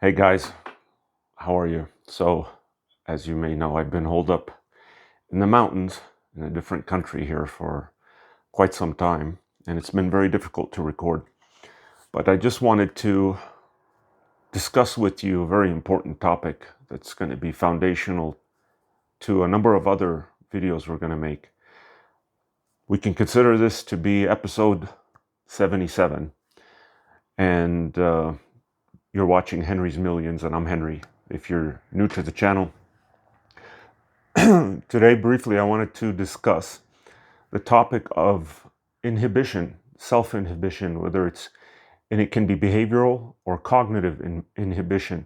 Hey guys, how are you? So, as you may know, I've been holed up in the mountains in a different country here for quite some time, and it's been very difficult to record. But I just wanted to discuss with you a very important topic that's going to be foundational to a number of other videos we're going to make. We can consider this to be episode 77, and you're watching Henry's Millions, and I'm Henry. If you're new to the channel, today, briefly, I wanted to discuss the topic of inhibition, self-inhibition, and it can be behavioral or cognitive inhibition.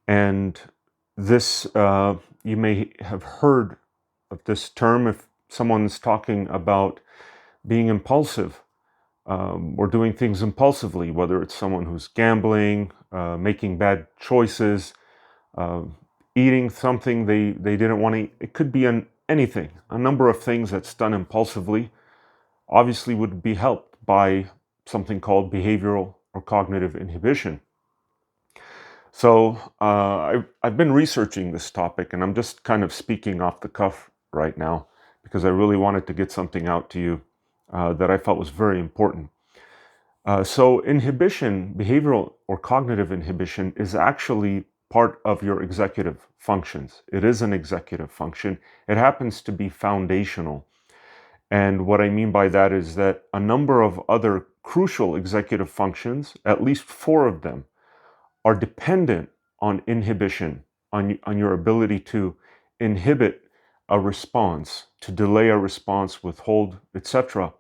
And this, you may have heard of this term if someone's talking about being impulsive or doing things impulsively, whether it's someone who's gambling, making bad choices, uh, eating something they didn't want to eat. It could be anything. A number of things that's done impulsively obviously would be helped by something called behavioral or cognitive inhibition. So I've been researching this topic, and I'm just kind of speaking off the cuff right now because I really wanted to get something out to you that I felt was very important. So inhibition, behavioral or cognitive inhibition, is actually part of your executive functions. It is an executive function. It happens to be foundational. And what I mean by that is that a number of other crucial executive functions, at least 4 of them, are dependent on inhibition, on your ability to inhibit a response, to delay a response, withhold, etc.,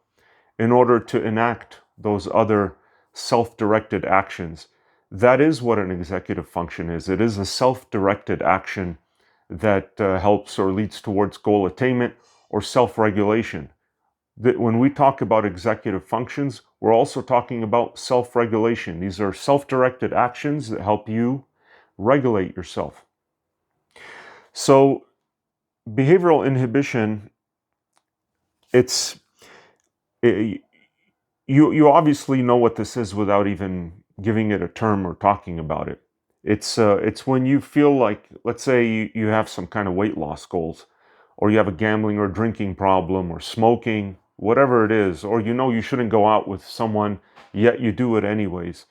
in order to enact those other self-directed actions. That is what an executive function is. It is a self-directed action that helps or leads towards goal attainment or self-regulation. When we talk about executive functions, we're also talking about self-regulation. These are self-directed actions that help you regulate yourself. So behavioral inhibition, it's you obviously know what this is without even giving it a term or talking about it. It's when you feel like, let's say you have some kind of weight loss goals, or you have a gambling or drinking problem, or smoking, whatever it is, or you know you shouldn't go out with someone, yet you do it anyways,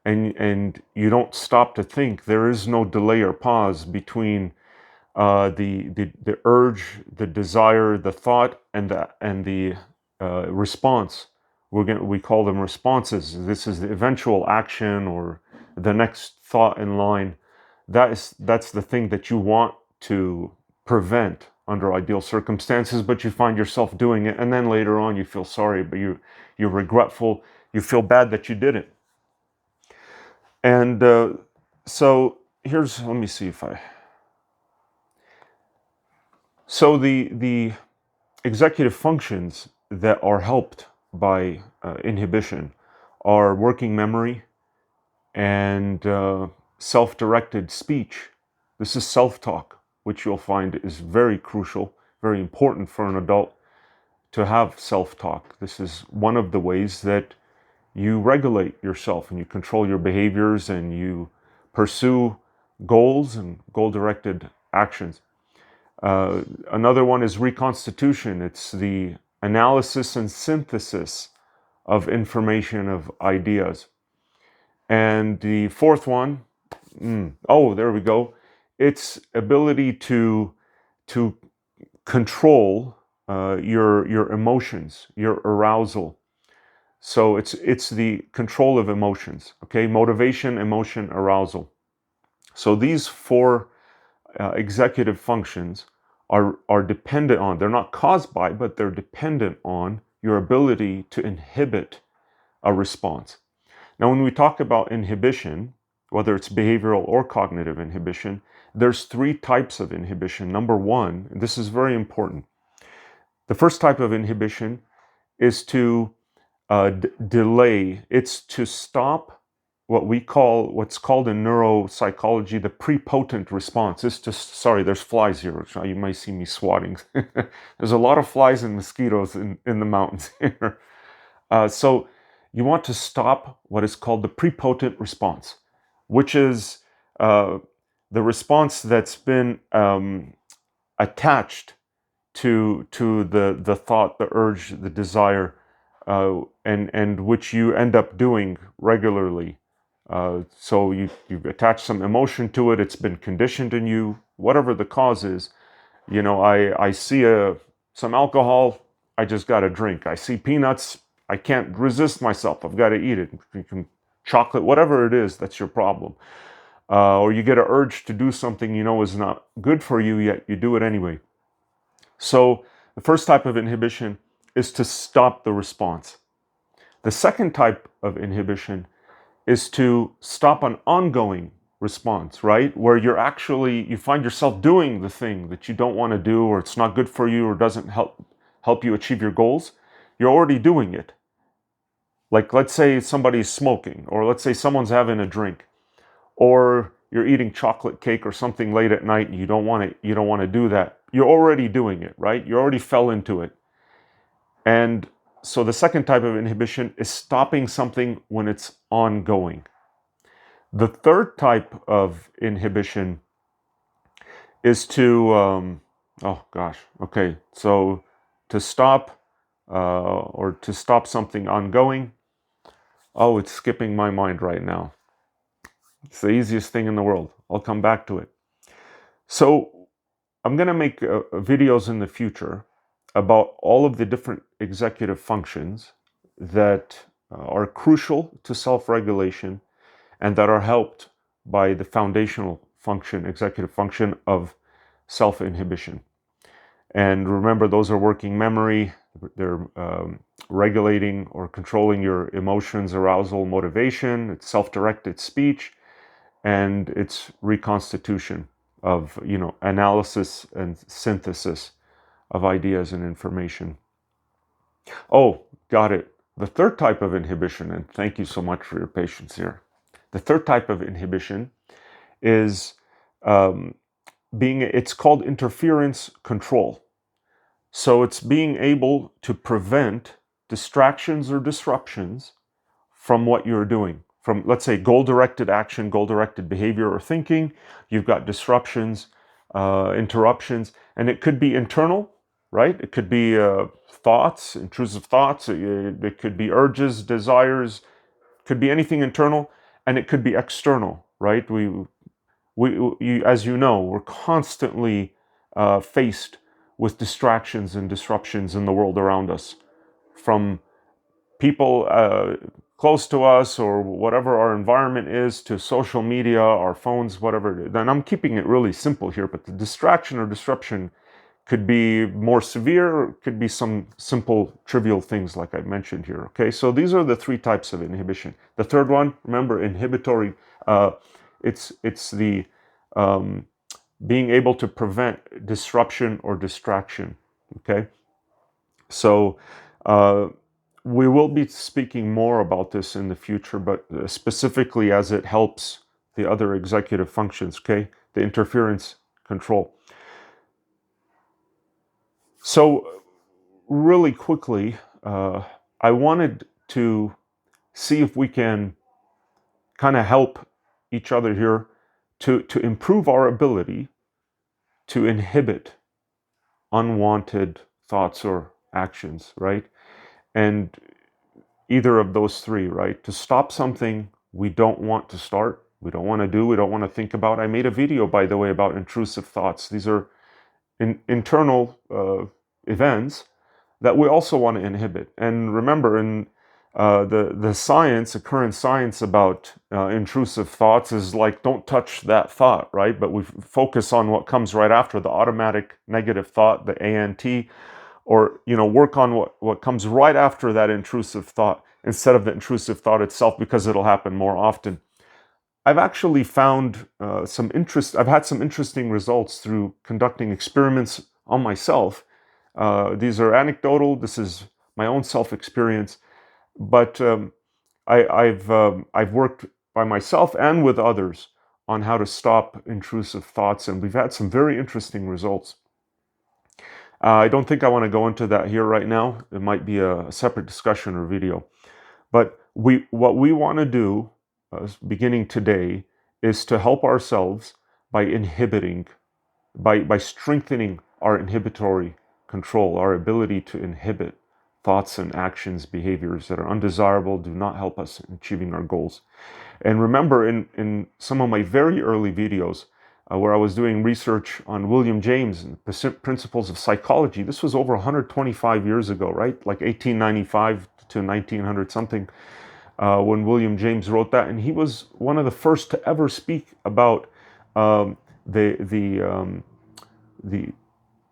and you don't stop to think. There is no delay or pause between the urge, the desire, the thought, and the response. We call them responses. This is the eventual action or the next thought in line. That's the thing that you want to prevent under ideal circumstances, but you find yourself doing it, and then later on you feel sorry, but you're regretful. You feel bad that you did it. And so let me see if I. So the executive functions that are helped by inhibition are working memory and self-directed speech. This is self-talk, which you'll find is very crucial, very important for an adult to have self-talk. This is one of the ways that you regulate yourself and you control your behaviors and you pursue goals and goal-directed actions. Another one is reconstitution. It's the analysis and synthesis of information, of ideas. And the fourth one, there we go. It's ability to control your emotions, your arousal. So it's the control of emotions. Okay, motivation, emotion, arousal. So these 4 executive functions are dependent on, they're not caused by, but they're dependent on your ability to inhibit a response. Now, when we talk about inhibition, whether it's behavioral or cognitive inhibition, there's 3 types of inhibition. Number 1, and this is very important. The first type of inhibition is to delay. It's to stop what's called in neuropsychology the prepotent response. There's flies here. You might see me swatting. There's a lot of flies and mosquitoes in the mountains here. So you want to stop what is called the prepotent response, which is uh, the response that's been attached to the thought, the urge, the desire, and which you end up doing regularly. So you've attached some emotion to it. It's been conditioned in you, whatever the cause is. You know, I see some alcohol, I just got to drink. I see peanuts, I can't resist myself. I've got to eat it. Chocolate, whatever it is, that's your problem. Or you get an urge to do something you know is not good for you, yet you do it anyway. So the first type of inhibition is to stop the response. The second type of inhibition is to stop an ongoing response, right? Where you find yourself doing the thing that you don't want to do, or it's not good for you, or doesn't help you achieve your goals. You're already doing it. Like, let's say somebody's smoking, or let's say someone's having a drink, or you're eating chocolate cake or something late at night and you don't want to do that. You're already doing it, right? You already fell into it. And so the second type of inhibition is stopping something when it's ongoing. The third type of inhibition is to to stop or to stop something ongoing. Oh, it's skipping my mind right now. It's the easiest thing in the world. I'll come back to it. So I'm going to make videos in the future about all of the different executive functions that are crucial to self-regulation and that are helped by the foundational function, executive function of self-inhibition. And remember, those are working memory. They're regulating or controlling your emotions, arousal, motivation. It's self-directed speech, and it's reconstitution of, analysis and synthesis of ideas and information. Oh, got it. The third type of inhibition, and thank you so much for your patience here. The third type of inhibition is it's called interference control. So it's being able to prevent distractions or disruptions from what you're doing. From, let's say, goal-directed action, goal-directed behavior or thinking, you've got disruptions, interruptions, and it could be internal, right? It could be thoughts, intrusive thoughts. It could be urges, desires. It could be anything internal, and it could be external, right? As you know, we're constantly faced with distractions and disruptions in the world around us, from people close to us or whatever our environment is, to social media, our phones, whatever it is. And I'm keeping it really simple here, but the distraction or disruption could be more severe, or it could be some simple, trivial things like I mentioned here. Okay, so these are the three types of inhibition. The third one, remember, inhibitory. It's the being able to prevent disruption or distraction. Okay, so we will be speaking more about this in the future, but specifically as it helps the other executive functions. Okay, the interference control. So really quickly, I wanted to see if we can kind of help each other here to improve our ability to inhibit unwanted thoughts or actions, right? And either of those three, right? To stop something we don't want to start, we don't want to do, we don't want to think about. I made a video, by the way, about intrusive thoughts. These are internal events that we also want to inhibit. And remember, in the science, the current science about intrusive thoughts is like, don't touch that thought, right? But we focus on what comes right after, the automatic negative thought, the ANT, or work on what comes right after that intrusive thought instead of the intrusive thought itself, because it'll happen more often. I've actually found I've had some interesting results through conducting experiments on myself. These are anecdotal. This is my own self-experience, but I've worked by myself and with others on how to stop intrusive thoughts, and we've had some very interesting results. I don't think I want to go into that here right now. It might be a separate discussion or video. But what we want to do, beginning today, is to help ourselves by inhibiting, by strengthening our inhibitory control, our ability to inhibit thoughts and actions, behaviors that are undesirable, do not help us in achieving our goals. And remember, in some of my very early videos, where I was doing research on William James and the principles of psychology, this was over 125 years ago, right? Like 1895 to 1900 something, when William James wrote that. And he was one of the first to ever speak about the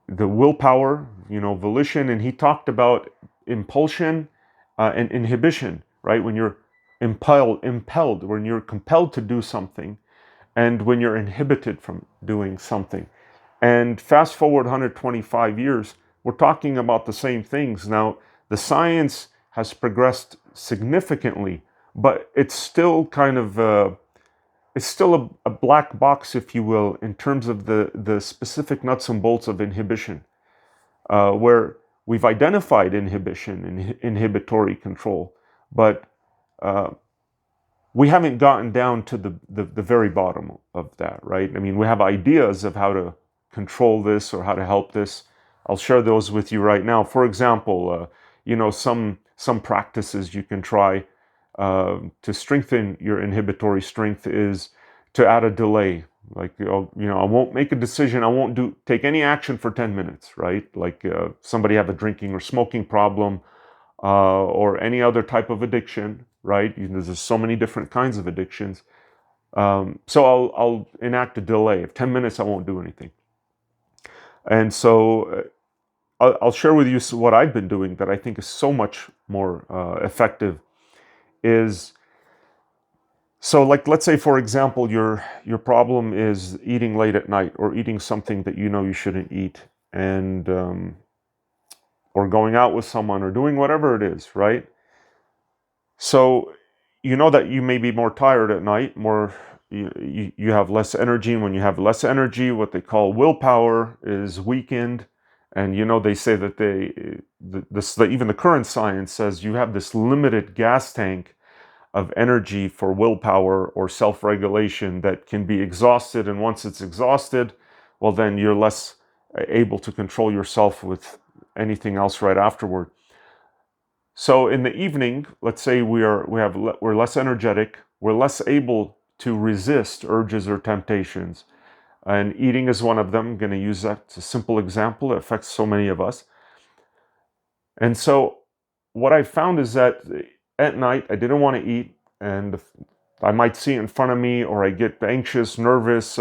willpower, volition, and he talked about impulsion and inhibition, right? When you're impelled, when you're compelled to do something, and when you're inhibited from doing something. And fast forward 125 years, we're talking about the same things. Now, the science has progressed significantly, but it's still kind of it's still a black box, if you will, in terms of the specific nuts and bolts of inhibition, where we've identified inhibition and inhibitory control, but we haven't gotten down to the very bottom of that, right? I mean, we have ideas of how to control this or how to help this. I'll share those with you right now. For example, some practices you can try to strengthen your inhibitory strength is to add a delay. Like, I won't make a decision. I won't take any action for 10 minutes, right? Like somebody have a drinking or smoking problem, or any other type of addiction, right? There's so many different kinds of addictions. So I'll enact a delay of 10 minutes. I won't do anything. And so I'll share with you what I've been doing that I think is so much more effective. So like, let's say, for example, your problem is eating late at night, or eating something that you shouldn't eat, and or going out with someone, or doing whatever it is, right? So you know that you may be more tired at night, you have less energy, and when you have less energy, what they call willpower is weakened. And they say that even the current science says you have this limited gas tank of energy for willpower or self-regulation that can be exhausted. And once it's exhausted, well, then you're less able to control yourself with anything else right afterward. So in the evening, let's say we're less energetic, we're less able to resist urges or temptations. And eating is one of them. I'm going to use that as a simple example. It affects so many of us. And so what I found is that at night, I didn't want to eat, and I might see it in front of me, or I get anxious, nervous,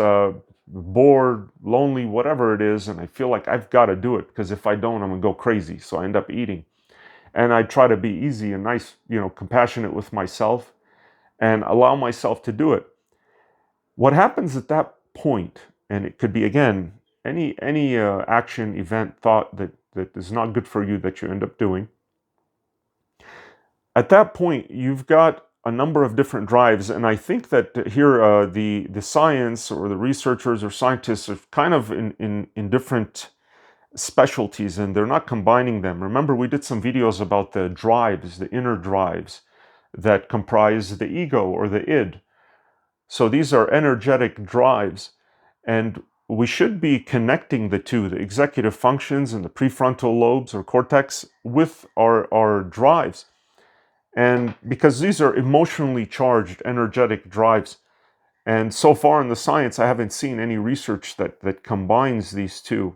bored, lonely, whatever it is, and I feel like I've got to do it, because if I don't, I'm going to go crazy. So I end up eating. And I try to be easy and nice, compassionate with myself, and allow myself to do it. What happens at that point, and it could be, again, any action, event, thought that is not good for you that you end up doing. At that point, you've got a number of different drives, and I think that here the science, or the researchers or scientists, are kind of in different specialties, and they're not combining them. Remember, we did some videos about the drives, the inner drives that comprise the ego or the id. So these are energetic drives, and we should be connecting the two, the executive functions and the prefrontal lobes or cortex, with our drives. And because these are emotionally charged, energetic drives, and so far in the science, I haven't seen any research that combines these two.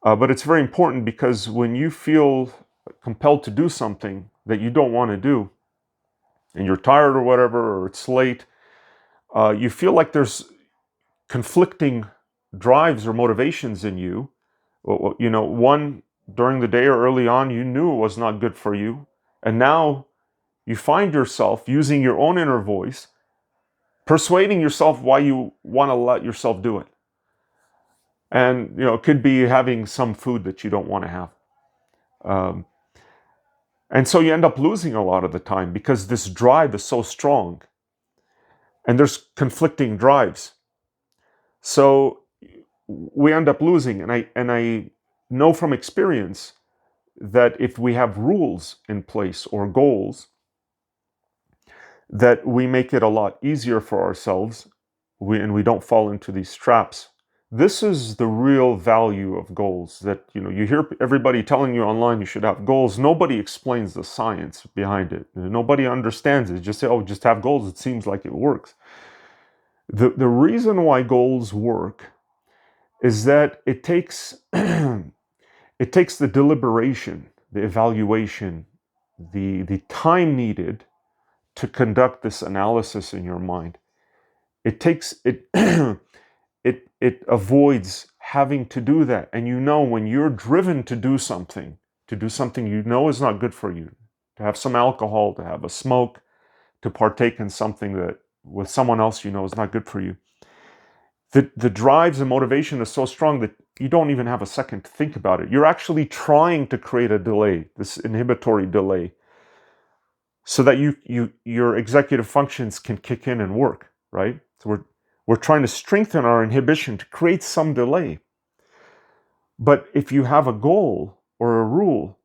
But it's very important, because when you feel compelled to do something that you don't want to do, and you're tired or whatever, or it's late, you feel like there's conflicting drives or motivations in you. One, during the day or early on, you knew it was not good for you, and now you find yourself using your own inner voice, persuading yourself why you want to let yourself do it. And it could be having some food that you don't want to have. And so you end up losing a lot of the time, because this drive is so strong, and there's conflicting drives. So we end up losing. And I know from experience that if we have rules in place or goals, that we make it a lot easier for ourselves, we don't fall into these traps. This is the real value of goals. That, you hear everybody telling you online you should have goals. Nobody explains the science behind it. Nobody understands it. Just say, oh, just have goals. It seems like it works. The reason why goals work is that it takes it takes the deliberation, the evaluation, the time needed to conduct this analysis in your mind. It takes it it avoids having to do that. And when you're driven to do something is not good for you, to have some alcohol, to have a smoke, to partake in something that with someone else is not good for you. The drives and motivation is so strong that you don't even have a second to think about it. You're actually trying to create a delay, this inhibitory delay, so that your executive functions can kick in and work, right? So we're trying to strengthen our inhibition to create some delay. But if you have a goal or a rule,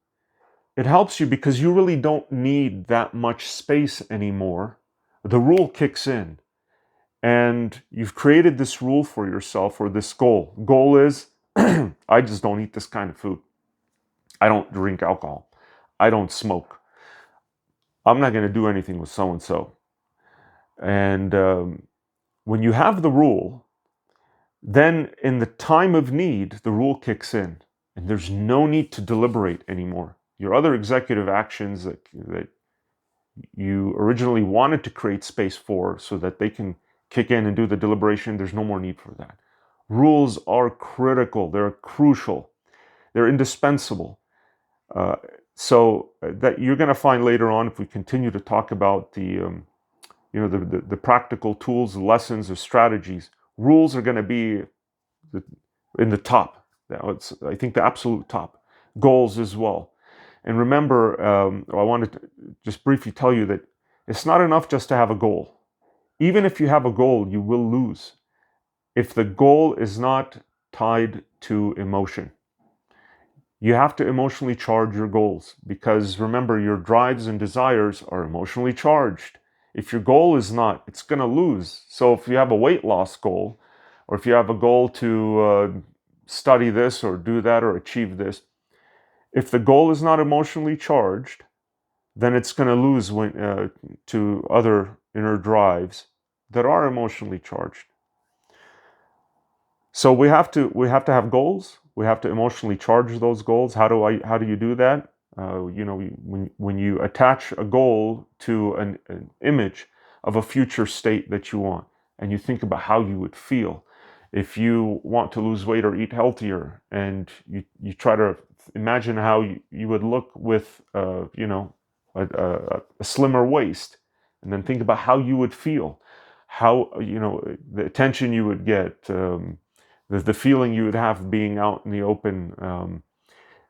it helps you because you really don't need that much space anymore. The rule kicks in. And you've created this rule for yourself, or this goal. Goal is, I just don't eat this kind of food. I don't drink alcohol. I don't smoke. I'm not going to do anything with so-and-so. And when you have the rule, then in the time of need, the rule kicks in. And there's no need to deliberate anymore. Your other executive actions that you originally wanted to create space for so that they can kick in and do the deliberation, there's no more need for that. Rules are critical. They're crucial. They're indispensable. So that you're going to find later on, if we continue to talk about the practical tools, lessons, or strategies, rules are going to be in the top. I think the absolute top. Goals as well. And remember, I wanted to just briefly tell you that it's not enough just to have a goal. Even if you have a goal, you will lose if the goal is not tied to emotion. You have to emotionally charge your goals, because remember, your drives and desires are emotionally charged. If your goal is not, it's going to lose. So if you have a weight loss goal, or if you have a goal to study this or do that or achieve this, if the goal is not emotionally charged, then it's going to lose to other inner drives that are emotionally charged. So we have to have goals. We have to emotionally charge those goals. How do you do that? When you attach a goal to an image of a future state that you want, and you think about how you would feel if you want to lose weight or eat healthier, and you try to imagine how you would look with a slimmer waist, and then think about how you would feel, how the attention you would get, the feeling you would have being out in the open,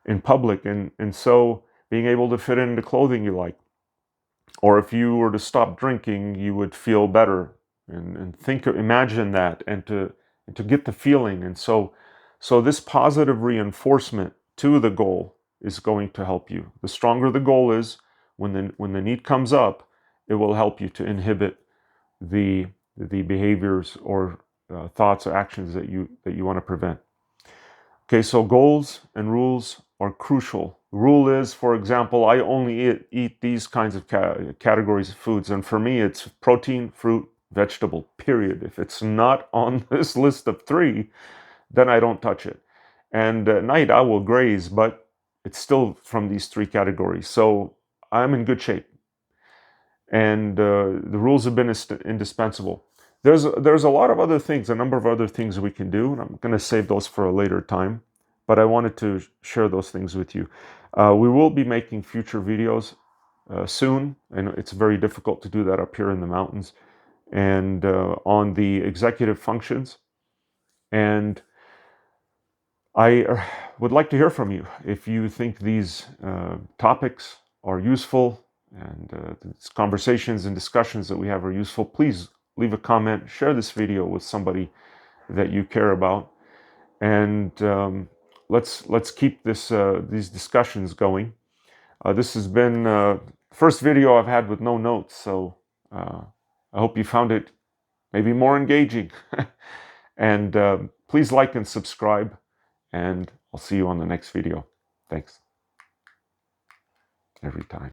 in public, and so being able to fit into clothing you like. Or if you were to stop drinking, you would feel better, and imagine that, and to get the feeling. And so this positive reinforcement to the goal is going to help you. The stronger the goal is, when the need comes up, it will help you to inhibit the behaviors or thoughts or actions that you want to prevent. Okay, so goals and rules are crucial. Rule is, for example, I only eat these kinds of categories of foods, and for me it's protein, fruit, vegetable, period. If it's not on this list of 3, then I don't touch it. And at night I will graze, but it's still from these 3 categories. So I'm in good shape. And the rules have been indispensable. There's a lot of other things, a number of other things we can do, and I'm going to save those for a later time. But I wanted to share those things with you. We will be making future videos soon, and it's very difficult to do that up here in the mountains, and on the executive functions. And I would like to hear from you. If you think these topics are useful, and these conversations and discussions that we have are useful, please leave a comment, share this video with somebody that you care about, and let's keep these discussions going. This has been the first video I've had with no notes, so I hope you found it maybe more engaging. And please like and subscribe, and I'll see you on the next video. Thanks. Every time.